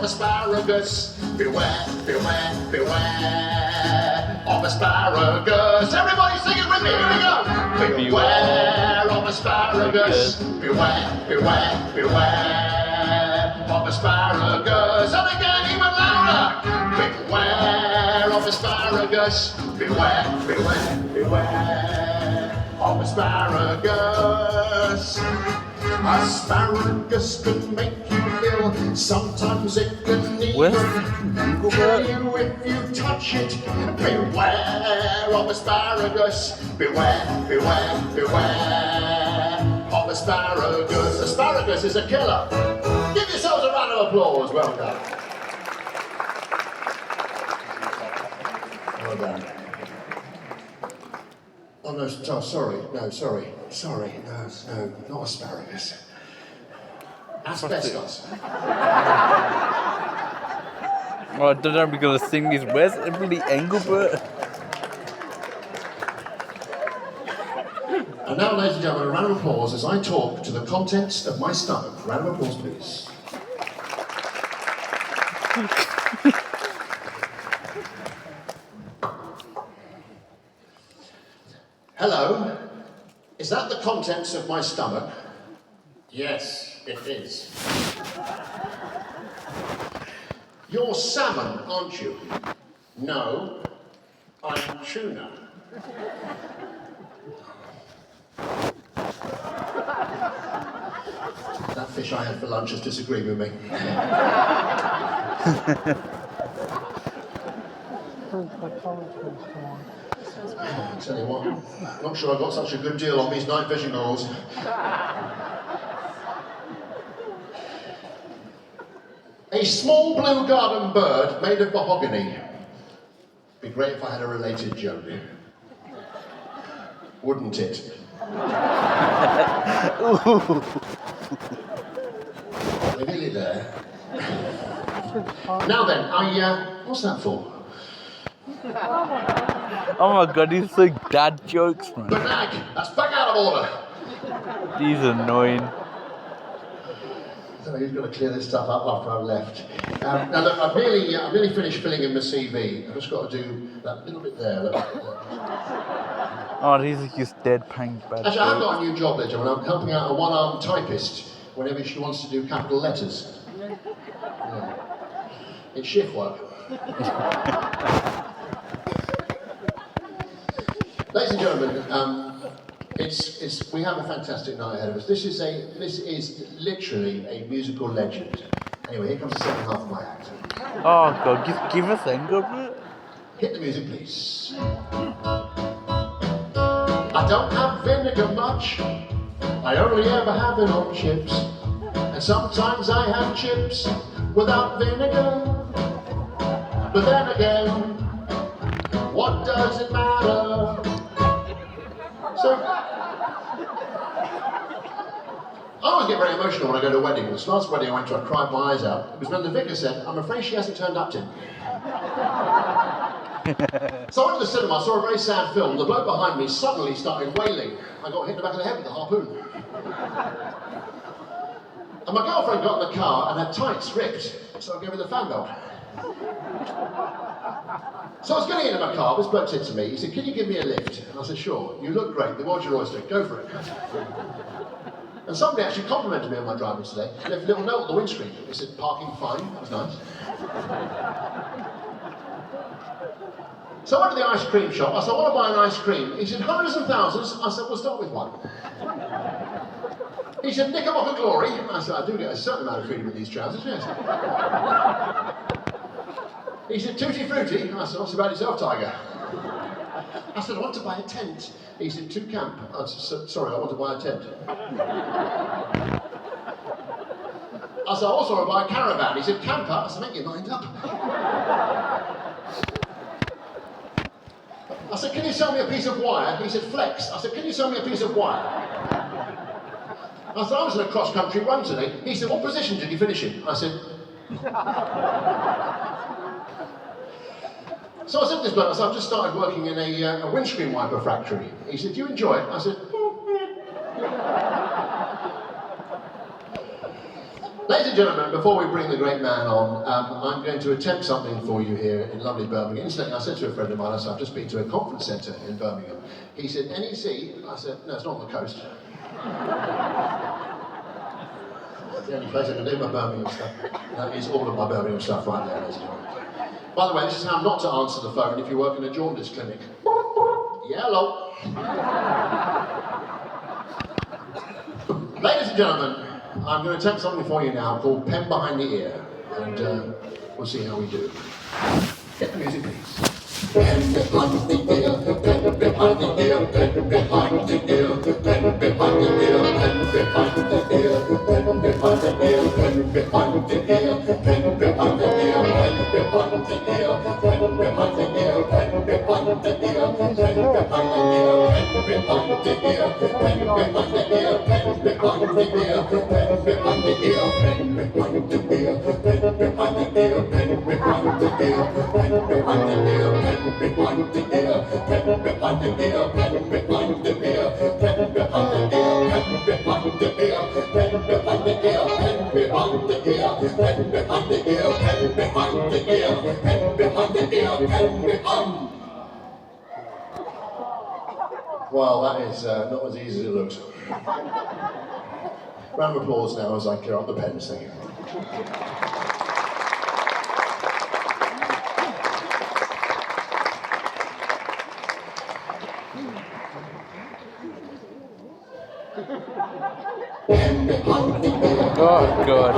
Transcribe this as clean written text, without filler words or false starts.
asparagus. Beware, beware, beware of asparagus. Everybody sing it with me, here we go. Beware of asparagus. Beware, beware, beware of asparagus. And again, even louder. Beware of asparagus. Beware, beware, beware of asparagus. Asparagus can make you ill. Sometimes it can even kill you if you touch it. Beware of asparagus. Beware, beware, beware of asparagus. Asparagus is a killer. Give yourselves a round of applause. Well done. Well done. Oh no, sorry, no, sorry, no, not asparagus. Asbestos. Oh, I don't know if we're going to sing this. Where's everybody Englebert? And now, ladies and gentlemen, a round of applause as I talk to the contents of my stomach. Round of applause, please. Hello, is that the contents of my stomach? Yes, it is. You're salmon, aren't you? No, I'm tuna. That fish I had for lunch has disagreed with me. I tell you what, not sure I got such a good deal on these night fishing goggles. A small blue garden bird made of mahogany. Be great if I had a related joke. Wouldn't it? They're nearly there. Now then, what's that for? Oh my god, these are like dad jokes, man. Good night. That's back out of order. These are annoying. I don't know who's going to clear this stuff up after I've left. Now look, I've nearly finished filling in the CV. I've just got to do that little bit there. Oh, these are just deadpan bad Actually, I've jokes. got a new job, Ledger, and I'm helping out a one-armed typist whenever she wants to do capital letters. Yeah. It's shift work. Ladies and gentlemen, we have a fantastic night ahead of us. This is literally a musical legend. Anyway, here comes the second half of my act. Oh god, give us Englebert. Hit the music, please. I don't have vinegar much. I only ever have it on chips. And sometimes I have chips without vinegar. But then again, what does it matter? So, I always get very emotional when I go to a wedding. This last wedding I went to, I cried my eyes out. It was when the vicar said, I'm afraid she hasn't turned up, Tim. So I went to the cinema, I saw a very sad film. The bloke behind me suddenly started wailing. I got hit in the back of the head with a harpoon. And my girlfriend got in the car and her tights ripped, so I gave her the fan belt. So I was getting into my car, this bloke said to me, he said, can you give me a lift? And I said, sure, you look great, the world's your oyster, go for it. And somebody actually complimented me on my driving today. He left a little note on the windscreen. He said, parking fine, that was nice. So I went to the ice cream shop, I said, I want to buy an ice cream. He said, hundreds and thousands. I said, we'll start with one. He said, Knickerbocker Glory. I said, I do get a certain amount of freedom in these trousers, yes. He said, Tutti Frutti. I said, what's about yourself, Tiger? I said, I want to buy a tent. He said, to camp. I said, sorry, I want to buy a tent. I said, I also want to buy a caravan. He said, camper. I said, make your mind up. I said, can you sell me a piece of wire? He said, flex. I said, can you sell me a piece of wire? I said, I was in a cross-country run today. He said, what position did you finish in? I said... So I said to this bloke, I said, I've just started working in a windscreen wiper factory. He said, do you enjoy it? I said, Ladies and gentlemen, before we bring the great man on, I'm going to attempt something for you here in lovely Birmingham. Incidentally, I said to a friend of mine, I said, I've just been to a conference centre in Birmingham. He said, NEC? I said, no, it's not on the coast. That's the only place I can do my Birmingham stuff. That is all of my Birmingham stuff right there, ladies and gentlemen. By the way, this is how not to answer the phone if you work in a jaundice clinic. Yeah, hello. Ladies and gentlemen, I'm going to attempt something for you now called Pen Behind the Ear, and we'll see how we do. Get the music, please. Pen behind the ear, pen behind the ear, pen behind the ear, pen behind the ear, pen behind the ear, pen behind the ear, pen behind the ear, pen behind the ear, pen behind the ear, pen behind the ear, pen behind the ear, pen behind the ear, pen behind the ear, pen behind the ear, pen behind the ear, pen behind the ear, pen behind the ear, pen behind the ear, pen behind the ear, pen behind the ear, behind the ear, pen behind the ear, pen behind the ear, pen behind the ear, pen behind the ear, pen behind the ear, pen behind the ear, pen behind the ear, pen behind the ear, pen behind the ear, pen behind. Well, that is not as easy as it looks. Round of applause now as I clear out the pens, thank you. Oh, God.